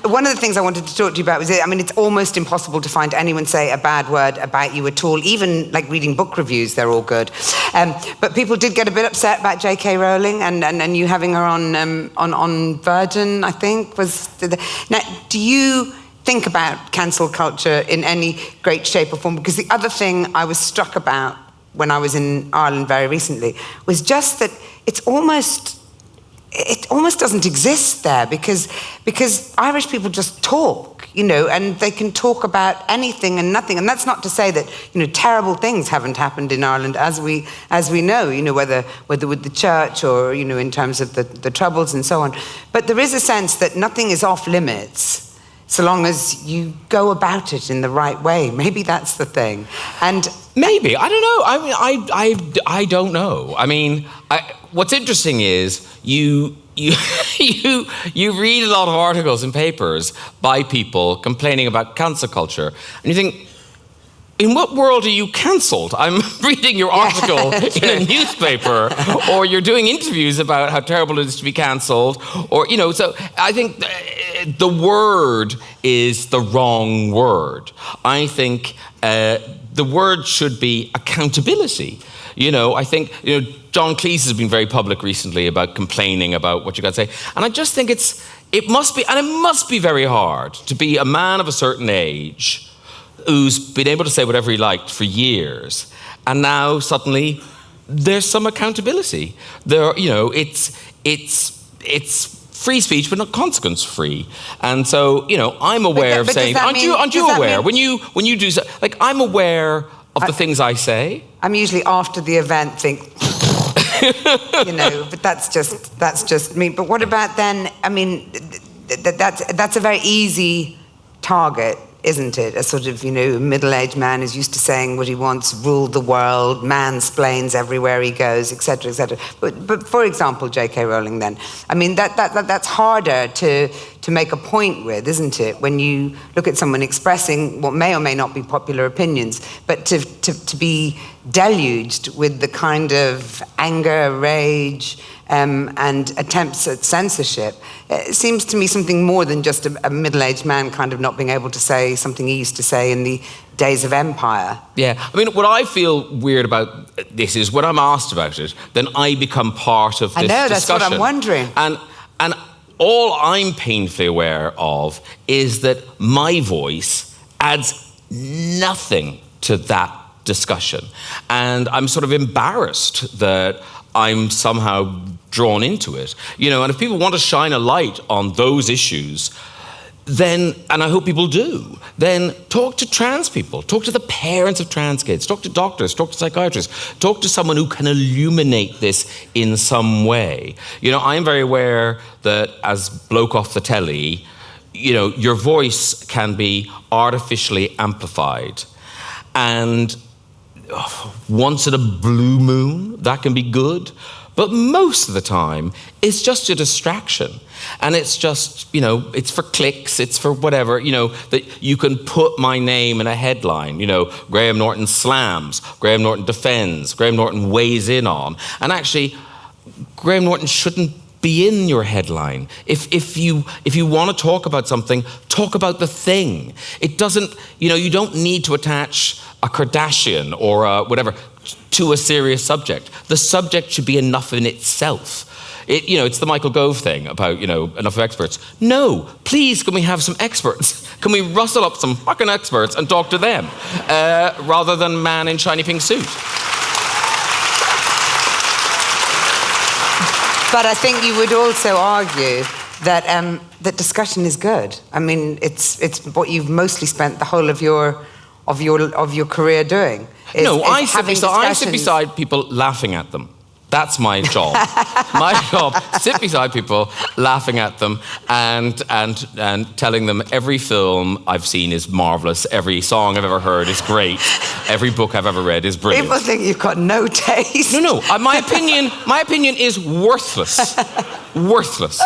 one of the things I wanted to talk to you about was, I mean, it's almost impossible to find anyone say a bad word about you at all. Even like reading book reviews, they're all good. But people did get a bit upset about J.K. Rowling and you having her on Virgin, I think. Now, do you think about cancel culture in any great shape or form? Because the other thing I was struck about when I was in Ireland very recently was just that it almost doesn't exist there because Irish people just talk, you know, and they can talk about anything and nothing. And that's not to say that, you know, terrible things haven't happened in Ireland, as we know, you know, whether with the church or, you know, in terms of the Troubles and so on. But there is a sense that nothing is off limits so long as you go about it in the right way. Maybe that's the thing. And maybe, I don't know. I mean, I don't know. I mean, what's interesting is you read a lot of articles in papers by people complaining about cancel culture, and you think, in what world are you cancelled? I'm reading your article in a newspaper, or you're doing interviews about how terrible it is to be cancelled, or, you know, so I think the word is the wrong word. I think the word should be accountability. You know, I think, you know, John Cleese has been very public recently about complaining about what you got to say. And I just think it must be very hard to be a man of a certain age who's been able to say whatever he liked for years. And now suddenly there's some accountability. There, you know, it's free speech, but not consequence free. And so, you know, I'm aware of saying, aren't you aware? When you do so, like, I'm aware of the things I say. I'm usually after the event think, you know, but that's just me. But what about then? I mean, that's a very easy target, isn't it? A sort of, you know, middle-aged man who's used to saying what he wants, ruled the world, mansplains everywhere he goes, etc., etc. But for example, J.K. Rowling, then, I mean, that's harder to make a point with, isn't it? When you look at someone expressing what may or may not be popular opinions, but to be deluged with the kind of anger, rage, and attempts at censorship, it seems to me something more than just a middle-aged man kind of not being able to say something he used to say in the days of empire. Yeah, I mean, what I feel weird about this is when I'm asked about it, then I become part of this discussion. I know, that's what I'm wondering. And all I'm painfully aware of is that my voice adds nothing to that discussion. And I'm sort of embarrassed that I'm somehow drawn into it. You know, and if people want to shine a light on those issues, then, and I hope people do, then talk to trans people, talk to the parents of trans kids, talk to doctors, talk to psychiatrists, talk to someone who can illuminate this in some way. You know, I'm very aware that as bloke off the telly, you know, your voice can be artificially amplified. And once in a blue moon, that can be good. But most of the time, it's just a distraction. And it's just, you know, it's for clicks, it's for whatever, you know, that you can put my name in a headline, you know, Graham Norton slams, Graham Norton defends, Graham Norton weighs in on. And actually, Graham Norton shouldn't be in your headline. If you want to talk about something, talk about the thing. It doesn't, you know, you don't need to attach a Kardashian or a whatever to a serious subject. The subject should be enough in itself. You know, it's the Michael Gove thing about, you know, enough of experts. No, please, can we have some experts? Can we rustle up some fucking experts and talk to them rather than man in shiny pink suit? But I think you would also argue that that discussion is good. I mean, it's what you've mostly spent the whole of your career doing. No, I sit beside people laughing at them. That's my job. My job, sit beside people, laughing at them, and telling them every film I've seen is marvelous, every song I've ever heard is great, every book I've ever read is brilliant. People think you've got no taste. No, my opinion is worthless. Worthless.